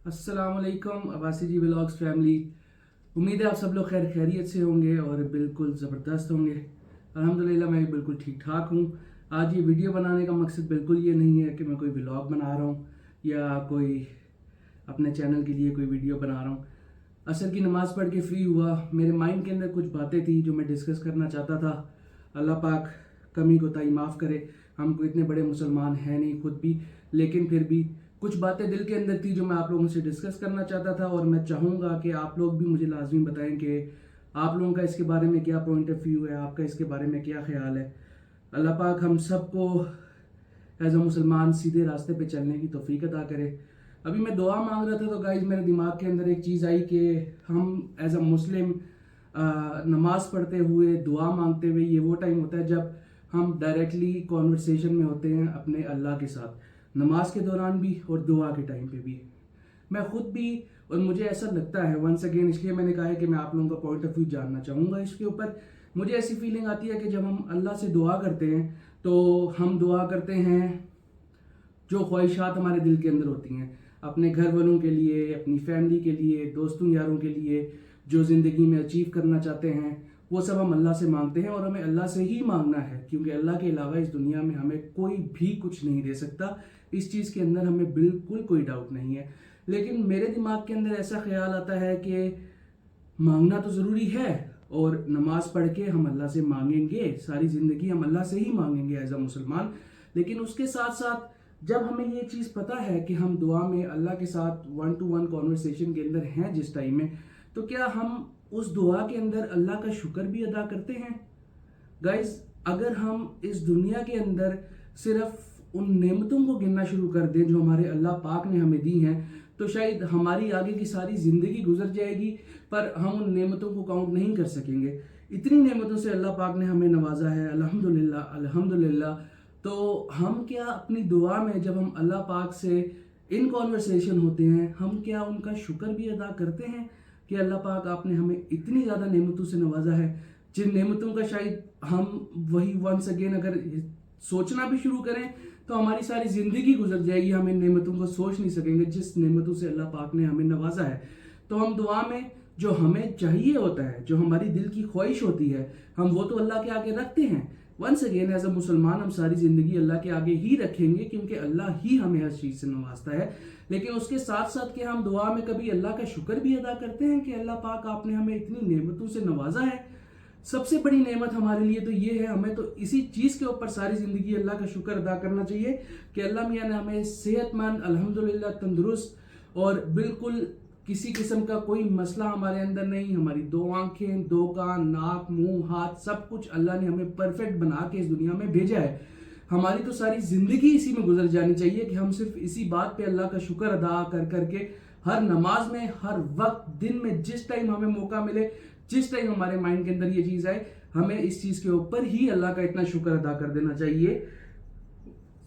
अस्सलाम वालेकुम अब्बासी जी vlogs family. उम्मीद है आप सब लोग खैर खैरियत से होंगे और बिल्कुल ज़बरदस्त होंगे। अल्हम्दुलिल्लाह मैं बिल्कुल ठीक ठाक हूँ। आज ये वीडियो बनाने का मकसद बिल्कुल ये नहीं है कि मैं कोई व्लॉग बना रहा हूँ या कोई अपने चैनल के लिए कोई वीडियो बना रहा हूँ। असर की नमाज़ पढ़ के फ्री हुआ, मेरे माइंड के अंदर कुछ बातें थी जो मैं डिस्कस करना चाहता था। अल्लाह पाक कमी कोताही माफ़ करे, हम कोई इतने बड़े मुसलमान हैं नहीं खुद भी, लेकिन फिर भी कुछ बातें दिल के अंदर थी जो मैं आप लोगों से डिस्कस करना चाहता था। और मैं चाहूँगा कि आप लोग भी मुझे लाजमी बताएं कि आप लोगों का इसके बारे में क्या पॉइंट ऑफ व्यू है, आपका इसके बारे में क्या ख्याल है। अल्लाह पाक हम सबको एज अ मुसलमान सीधे रास्ते पे चलने की तौफीक अता करे। अभी मैं दुआ मांग रहा था तो गाइज मेरे दिमाग के अंदर एक चीज़ आई कि हम एज अ मुस्लिम नमाज पढ़ते हुए दुआ मांगते हुए ये वो टाइम होता है जब हम डायरेक्टली कॉन्वर्सेशन में होते हैं अपने अल्लाह के साथ, नमाज के दौरान भी और दुआ के टाइम पे भी। मैं खुद भी, और मुझे ऐसा लगता है वंस अगेन, इसलिए मैंने कहा है कि मैं आप लोगों का पॉइंट ऑफ व्यू जानना चाहूँगा इसके ऊपर। मुझे ऐसी फीलिंग आती है कि जब हम अल्लाह से दुआ करते हैं तो हम दुआ करते हैं जो ख्वाहिशात हमारे दिल के अंदर होती हैं, अपने घर वालों के लिए, अपनी फैमिली के लिए, दोस्तों यारों के लिए, जो ज़िंदगी में अचीव करना चाहते हैं, वो सब हम अल्लाह से मांगते हैं। और हमें अल्लाह से ही मांगना है क्योंकि अल्लाह के अलावा इस दुनिया में हमें कोई भी कुछ नहीं दे सकता। इस चीज़ के अंदर हमें बिल्कुल कोई डाउट नहीं है। लेकिन मेरे दिमाग के अंदर ऐसा ख्याल आता है कि मांगना तो ज़रूरी है, और नमाज पढ़ के हम अल्लाह से मांगेंगे, सारी ज़िंदगी हम अल्लाह से ही मांगेंगे एज अ मुसलमान। लेकिन उसके साथ साथ जब हमें ये चीज़ पता है कि हम दुआ में अल्लाह के साथ 1-to-1 कॉन्वर्सेशन के अंदर हैं जिस टाइम में, तो क्या हम उस दुआ के अंदर अल्लाह का शुक्र भी अदा करते हैं? गाइज, अगर हम इस दुनिया के अंदर सिर्फ उन नेमतों को गिनना शुरू कर दें जो हमारे अल्लाह पाक ने हमें दी हैं, तो शायद हमारी आगे की सारी ज़िंदगी गुजर जाएगी पर हम उन नेमतों को काउंट नहीं कर सकेंगे। इतनी नेमतों से अल्लाह पाक ने हमें नवाजा है, अल्हम्दुलिल्लाह अल्हम्दुलिल्लाह। तो हम क्या अपनी दुआ में जब हम अल्लाह पाक से इन कॉन्वर्सेशन होते हैं, हम क्या उनका शुक्र भी अदा करते हैं कि अल्लाह पाक आपने हमें इतनी ज़्यादा नेमतों से नवाजा है, जिन नेमतों का शायद हम वही वंस अगेन अगर सोचना भी शुरू करें तो हमारी सारी ज़िंदगी गुजर जाएगी, हम इन नेमतों को सोच नहीं सकेंगे जिस नेमतों से अल्लाह पाक ने हमें नवाजा है। तो हम दुआ में जो हमें चाहिए होता है, जो हमारी दिल की ख्वाहिश होती है, हम वो तो अल्लाह के आगे रखते हैं। वंस अगेन एज अ मुसलमान हम सारी ज़िंदगी अल्लाह के आगे ही रखेंगे क्योंकि अल्लाह ही हमें हर चीज़ से नवाजता है। लेकिन उसके साथ साथ कि हम दुआ में कभी अल्लाह का शुक्र भी अदा करते हैं कि अल्लाह पाक आपने हमें इतनी नेमतों से नवाजा है। सबसे बड़ी नेमत हमारे लिए तो ये है, हमें तो इसी चीज़ के ऊपर सारी ज़िंदगी अल्लाह का शुक्र अदा करना चाहिए कि अल्लाह मियाँ ने हमें सेहतमंद, अल्हम्दुलिल्लाह तंदुरुस्त और बिल्कुल किसी किस्म का कोई मसला हमारे अंदर नहीं, हमारी 2 आंखें, 2 कान, नाक, मुंह, हाथ, सब कुछ अल्लाह ने हमें परफेक्ट बना के इस दुनिया में भेजा है। हमारी तो सारी ज़िंदगी इसी में गुजर जानी चाहिए कि हम सिर्फ इसी बात पे अल्लाह का शुक्र अदा कर करके हर नमाज में, हर वक्त, दिन में, जिस टाइम हमें मौका मिले, जिस टाइम हमारे माइंड के अंदर ये चीज़ आए, हमें इस चीज़ के ऊपर ही अल्लाह का इतना शुक्र अदा कर देना चाहिए।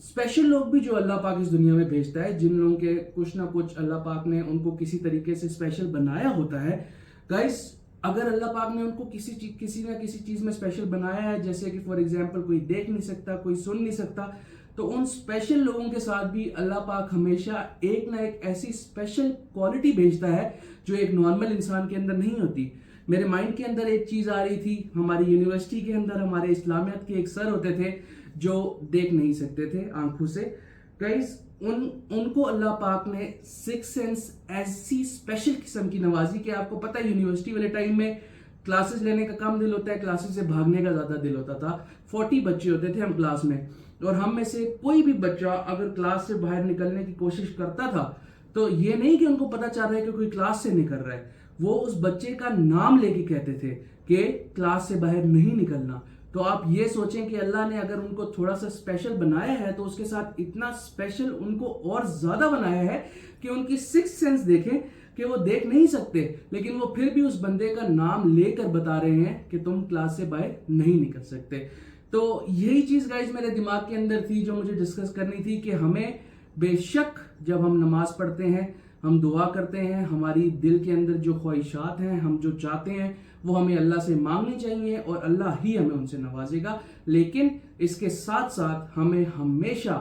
स्पेशल लोग भी जो अल्लाह पाक इस दुनिया में भेजता है, जिन लोगों के कुछ ना कुछ अल्लाह पाक ने उनको किसी तरीके से स्पेशल बनाया होता है। गाइस, अगर अल्लाह पाक ने उनको किसी ना किसी चीज़ में स्पेशल बनाया है, जैसे कि फॉर एग्जांपल कोई देख नहीं सकता, कोई सुन नहीं सकता, तो उन स्पेशल लोगों के साथ भी अल्लाह पाक हमेशा एक ना एक ऐसी स्पेशल क्वालिटी भेजता है जो एक नॉर्मल इंसान के अंदर नहीं होती। मेरे माइंड के अंदर एक चीज़ आ रही थी, हमारी यूनिवर्सिटी के अंदर हमारे इस्लामियत के एक सर होते थे जो देख नहीं सकते थे आंखों से। गाइस, उनको अल्लाह पाक ने 6 सेंस ऐसी स्पेशल किस्म की नवाजी कि आपको पता है यूनिवर्सिटी वाले टाइम में क्लासेस लेने का कम दिल होता है, क्लासेस से भागने का ज़्यादा दिल होता था। 40 बच्चे होते थे हम क्लास में, और हम में से कोई भी बच्चा अगर क्लास से बाहर निकलने की कोशिश करता था तो ये नहीं कि उनको पता चल रहा है कि कोई क्लास से निकल रहा है, वो उस बच्चे का नाम लेके कहते थे कि क्लास से बाहर नहीं निकलना। तो आप ये सोचें कि अल्लाह ने अगर उनको थोड़ा सा स्पेशल बनाया है तो उसके साथ इतना स्पेशल उनको और ज्यादा बनाया है कि उनकी 6 सेंस देखें कि वो देख नहीं सकते, लेकिन वो फिर भी उस बंदे का नाम लेकर बता रहे हैं कि तुम क्लास से बाहर नहीं निकल सकते। तो यही चीज गाइज मेरे दिमाग के अंदर थी जो मुझे डिस्कस करनी थी कि हमें बेशक जब हम नमाज पढ़ते हैं, हम दुआ करते हैं, हमारी दिल के अंदर जो ख्वाहिशात हैं, हम जो चाहते हैं, वो हमें अल्लाह से मांगनी चाहिए और अल्लाह ही हमें उनसे नवाजेगा। लेकिन इसके साथ साथ हमें हमेशा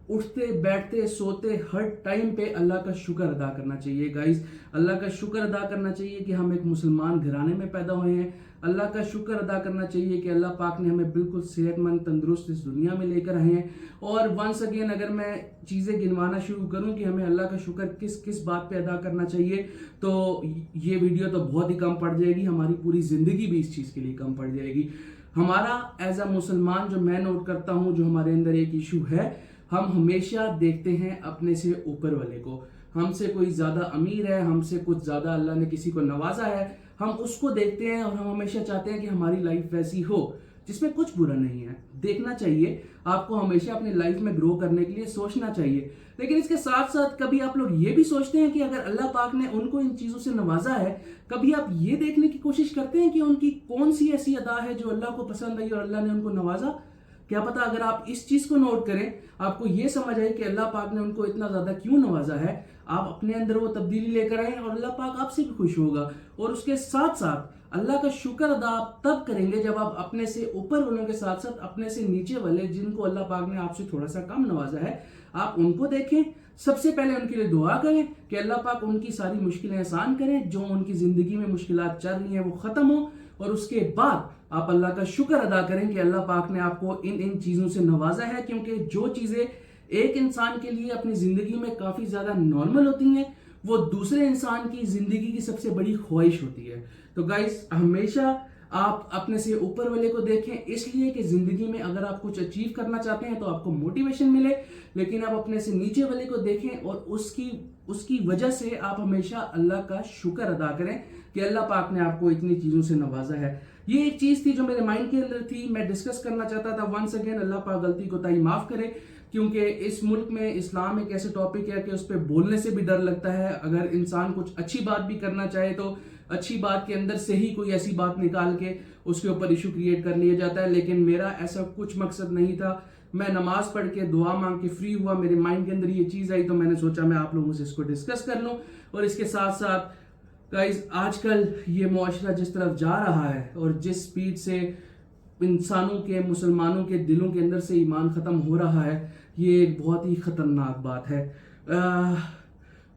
اٹھتے بیٹھتے سوتے ہر ٹائم پہ اللہ کا شکر ادا کرنا چاہیے گائز. اللہ کا شکر ادا کرنا چاہیے کہ ہم ایک مسلمان گھرانے میں پیدا ہوئے ہیں. اللہ کا شکر ادا کرنا چاہیے کہ اللہ پاک نے ہمیں بالکل صحت مند تندرست اس دنیا میں لے کر آئے ہیں. اور ونس اگین اگر میں چیزیں گنوانا شروع کروں کہ ہمیں اللہ کا شکر کس کس بات پہ ادا کرنا چاہیے تو یہ ویڈیو تو بہت ہی کم پڑ جائے گی. ہماری پوری زندگی بھی اس چیز کے لیے کم پڑ جائے گی. ہمارا ایز اے مسلمان جو میں نوٹ کرتا ہوں جو ہمارے اندر ایک ایشو ہے, ہم ہمیشہ دیکھتے ہیں اپنے سے اوپر والے کو. ہم سے کوئی زیادہ امیر ہے, ہم سے کچھ زیادہ اللہ نے کسی کو نوازا ہے, ہم اس کو دیکھتے ہیں اور ہم ہمیشہ چاہتے ہیں کہ ہماری لائف ویسی ہو, جس میں کچھ برا نہیں ہے. دیکھنا چاہیے, آپ کو ہمیشہ اپنی لائف میں گرو کرنے کے لیے سوچنا چاہیے. لیکن اس کے ساتھ ساتھ کبھی آپ لوگ یہ بھی سوچتے ہیں کہ اگر اللہ پاک نے ان کو ان چیزوں سے نوازا ہے, کبھی آپ یہ دیکھنے کی کوشش کرتے ہیں کہ ان کی کون سی ایسی ادا ہے جو اللہ کو پسند آئی اور اللہ نے ان کو نوازا. کیا پتا اگر آپ اس چیز کو نوٹ کریں, آپ کو یہ سمجھ آئے کہ اللہ پاک نے ان کو اتنا زیادہ کیوں نوازا ہے, آپ اپنے اندر وہ تبدیلی لے کر آئیں اور اللہ پاک آپ سے بھی خوش ہوگا. اور اس کے ساتھ ساتھ اللہ کا شکر ادا آپ تب کریں گے جب آپ اپنے سے اوپر والوں کے ساتھ ساتھ اپنے سے نیچے والے جن کو اللہ پاک نے آپ سے تھوڑا سا کم نوازا ہے, آپ ان کو دیکھیں. سب سے پہلے ان کے لیے دعا کریں کہ اللہ پاک ان کی ساری مشکلیں آسان کریں, جو ان کی زندگی میں مشکلات چل رہی ہیں وہ ختم ہوں. اور اس کے بعد آپ اللہ کا شکر ادا کریں کہ اللہ پاک نے آپ کو ان چیزوں سے نوازا ہے, کیونکہ جو چیزیں ایک انسان کے لیے اپنی زندگی میں کافی زیادہ نارمل ہوتی ہیں وہ دوسرے انسان کی زندگی کی سب سے بڑی خواہش ہوتی ہے. تو گائز ہمیشہ آپ اپنے سے اوپر والے کو دیکھیں, اس لیے کہ زندگی میں اگر آپ کچھ اچیو کرنا چاہتے ہیں تو آپ کو موٹیویشن ملے. لیکن آپ اپنے سے نیچے والے کو دیکھیں اور اس کی وجہ سے آپ ہمیشہ اللہ کا شکر ادا کریں کہ اللہ پاک نے آپ کو اتنی چیزوں سے نوازا ہے. یہ ایک چیز تھی جو میرے مائنڈ کے اندر تھی, میں ڈسکس کرنا چاہتا تھا. ونس اگین اللہ پاک غلطی کوتاہی معاف کرے, کیونکہ اس ملک میں اسلام ایک ایسے ٹاپک ہے کہ اس پہ بولنے سے بھی ڈر لگتا ہے. اگر انسان کچھ اچھی بات بھی کرنا چاہے تو اچھی بات کے اندر سے ہی کوئی ایسی بات نکال کے اس کے اوپر ایشو کریٹ کر لیا جاتا ہے. لیکن میرا ایسا کچھ مقصد نہیں تھا. میں نماز پڑھ کے دعا مانگ کے فری ہوا, میرے مائنڈ کے اندر یہ چیز آئی تو میں نے سوچا میں آپ لوگوں سے اس کو ڈسکس کر لوں. اور اس کے ساتھ ساتھ گائز آج کل یہ معاشرہ جس طرف جا رہا ہے اور جس سپیڈ سے انسانوں کے مسلمانوں کے دلوں کے اندر سے ایمان ختم ہو رہا ہے, یہ ایک بہت ہی خطرناک بات ہے.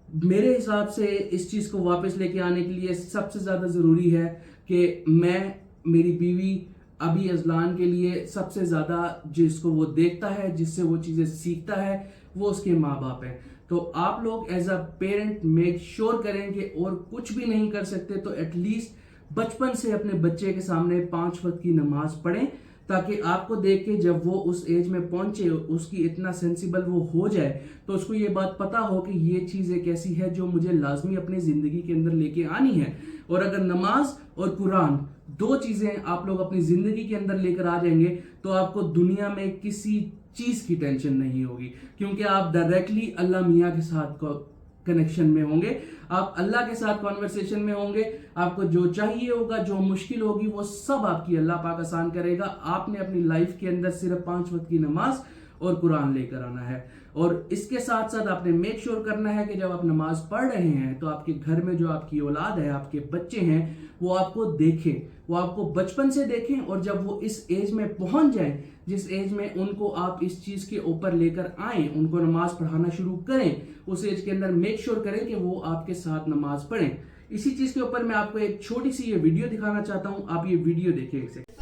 میرے حساب سے اس چیز کو واپس لے کے آنے کے لیے سب سے زیادہ ضروری ہے کہ میں میری بیوی ابھی ازلان کے لیے سب سے زیادہ جس کو وہ دیکھتا ہے, جس سے وہ چیزیں سیکھتا ہے, وہ اس کے ماں باپ ہیں. تو آپ لوگ as a parent make sure کریں کہ اور کچھ بھی نہیں کر سکتے تو ایٹ لیسٹ بچپن سے اپنے بچے کے سامنے 5 وقت کی نماز پڑھیں, تاکہ آپ کو دیکھ کے جب وہ اس ایج میں پہنچے, اس کی اتنا سینسیبل وہ ہو جائے تو اس کو یہ بات پتا ہو کہ یہ چیز ایک ایسی ہے جو مجھے لازمی اپنی زندگی کے اندر لے کے آنی ہے. اور اگر نماز اور قرآن 2 چیزیں آپ لوگ اپنی زندگی کے اندر لے کر آ جائیں گے تو آپ کو دنیا میں کسی چیز کی ٹینشن نہیں ہوگی, کیونکہ آپ ڈائریکٹلی اللہ میاں کے ساتھ کنیکشن میں ہوں گے, آپ اللہ کے ساتھ کانورسیشن میں ہوں گے. آپ کو جو چاہیے ہوگا, جو مشکل ہوگی, وہ سب آپ کی اللہ پاک آسان کرے گا. آپ نے اپنی لائف کے اندر صرف 5 وقت کی نماز اور قرآن لے کر آنا ہے. اور اس کے ساتھ ساتھ آپ نے میک شور کرنا ہے کہ جب آپ نماز پڑھ رہے ہیں تو آپ کے گھر میں جو آپ کی اولاد ہے, آپ کے بچے ہیں, وہ آپ کو دیکھیں, وہ آپ کو بچپن سے دیکھیں. اور جب وہ اس ایج میں پہنچ جائیں جس ایج میں ان کو آپ اس چیز کے اوپر لے کر آئیں, ان کو نماز پڑھانا شروع کریں, اس ایج کے اندر میک شور کریں کہ وہ آپ کے ساتھ نماز پڑھیں. اسی چیز کے اوپر میں آپ کو ایک چھوٹی سی یہ ویڈیو دکھانا چاہتا ہوں. آپ یہ ویڈیو دیکھیں. ایک سیکنڈ.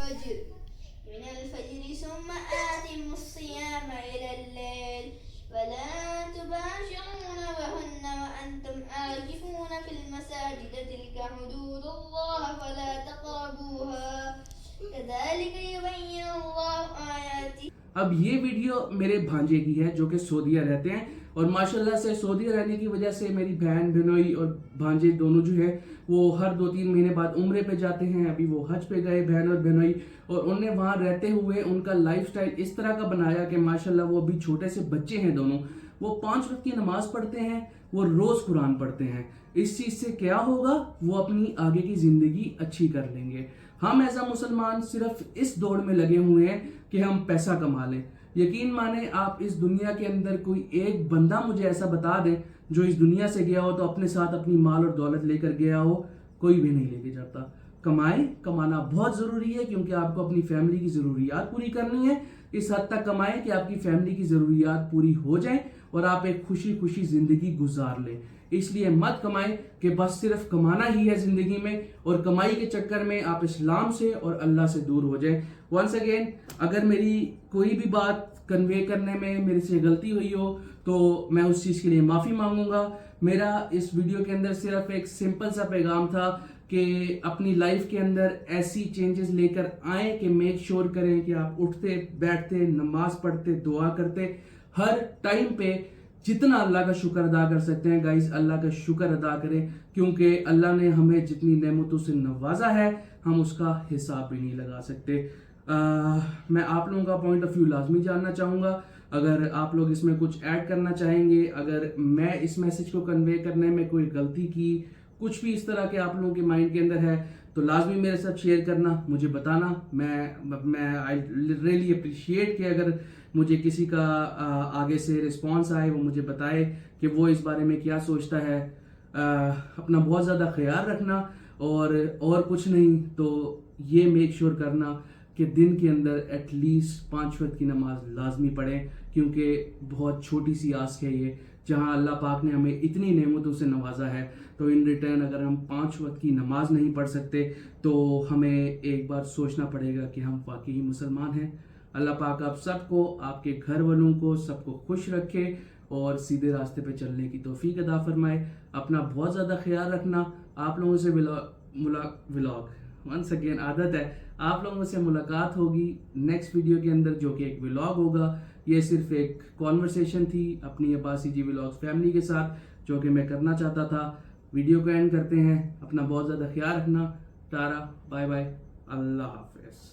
ولا تباشرون وهن وأنتم عاكفون في المساجد تلك حدود الله فلا تقربوها كذلك يبين الله آياته. اب یہ ویڈیو میرے بھانجے کی ہے جو کہ سعودیہ رہتے ہیں, اور ماشاءاللہ سے سعودیہ رہنے کی وجہ سے میری بہن بھنوئی اور بھانجے دونوں جو ہیں وہ ہر 2-3 مہینے بعد عمرے پہ جاتے ہیں. ابھی وہ حج پہ گئے بہن اور بہنوئی, اور انہوں نے وہاں رہتے ہوئے ان کا لائف سٹائل اس طرح کا بنایا کہ ماشاءاللہ وہ ابھی چھوٹے سے بچے ہیں دونوں, وہ 5 وقت کی نماز پڑھتے ہیں, وہ روز قرآن پڑھتے ہیں. اس چیز سے کیا ہوگا, وہ اپنی آگے کی زندگی اچھی کر لیں گے. ہم ایسا مسلمان صرف اس دوڑ میں لگے ہوئے ہیں کہ ہم پیسہ کما لیں. یقین مانیں آپ اس دنیا کے اندر کوئی ایک بندہ مجھے ایسا بتا دیں جو اس دنیا سے گیا ہو تو اپنے ساتھ اپنی مال اور دولت لے کر گیا ہو, کوئی بھی نہیں لے کے جاتا. کمائیں, کمانا بہت ضروری ہے کیونکہ آپ کو اپنی فیملی کی ضروریات پوری کرنی ہے. इस हद तक कमाएं कि आपकी फैमिली की ज़रूरियात पूरी हो जाएं और आप एक खुशी खुशी ज़िंदगी गुजार लें। इसलिए मत कमाएं कि बस सिर्फ कमाना ही है ज़िंदगी में और कमाई के चक्कर में आप इस्लाम से और अल्लाह से दूर हो जाएं। वंस अगेन, अगर मेरी कोई भी बात कन्वे करने में मेरे से गलती हुई हो तो मैं उस चीज़ के लिए माफ़ी मांगूंगा। मेरा इस वीडियो के अंदर सिर्फ एक सिंपल सा पैगाम था कि अपनी लाइफ के अंदर ऐसी चेंजेस लेकर आए कि मेक श्योर करें कि आप उठते बैठते नमाज पढ़ते दुआ करते हर टाइम पे जितना अल्लाह का शुक्र अदा कर सकते हैं गाइस अल्लाह का शुक्र अदा करें, क्योंकि अल्लाह ने हमें जितनी नेमतों से नवाजा है हम उसका हिसाब भी नहीं लगा सकते। मैं आप लोगों का पॉइंट ऑफ व्यू लाजमी जानना चाहूँगा। अगर आप लोग इसमें कुछ ऐड करना चाहेंगे, अगर मैं इस मैसेज को कन्वे करने में कोई गलती की, कुछ भी इस तरह के आप लोगों के माइंड के अंदर है तो लाजमी मेरे साथ शेयर करना, मुझे बताना। मैं आई रियली अप्रिशिएट कि अगर मुझे किसी का आगे से रिस्पांस आए, वो मुझे बताए कि वो इस बारे में क्या सोचता है। अपना बहुत ज़्यादा ख्याल रखना और कुछ नहीं तो ये मेक श्योर करना कि दिन के अंदर एटलीस्ट 5 वक्त की नमाज लाजमी पढ़ें, क्योंकि बहुत छोटी सी आस्क है ये, जहां अल्लाह पाक ने हमें इतनी नेमतों से नवाजा है तो इन रिटर्न अगर हम 5 वक्त की नमाज नहीं पढ़ सकते तो हमें एक बार सोचना पड़ेगा कि हम वाकई मुसलमान हैं। अल्लाह पाक आप सबको, आपके घर वालों को, सबको खुश रखे और सीधे रास्ते पे चलने की तौफीक अता फरमाए। अपना बहुत ज़्यादा ख्याल रखना। आप लोगों से व्लॉग वंस अगेन आदत है, आप लोगों से मुलाकात होगी नेक्स्ट वीडियो के अंदर जो कि एक व्लॉग होगा। ये सिर्फ एक कॉन्वर्सेशन थी अपनी अब्बासी जी व्लॉग्स फैमिली के साथ जो कि मैं करना चाहता था। वीडियो को एंड करते हैं। अपना बहुत ज़्यादा ख्याल रखना। टारा, बाय बाय, अल्लाह हाफ़िज़।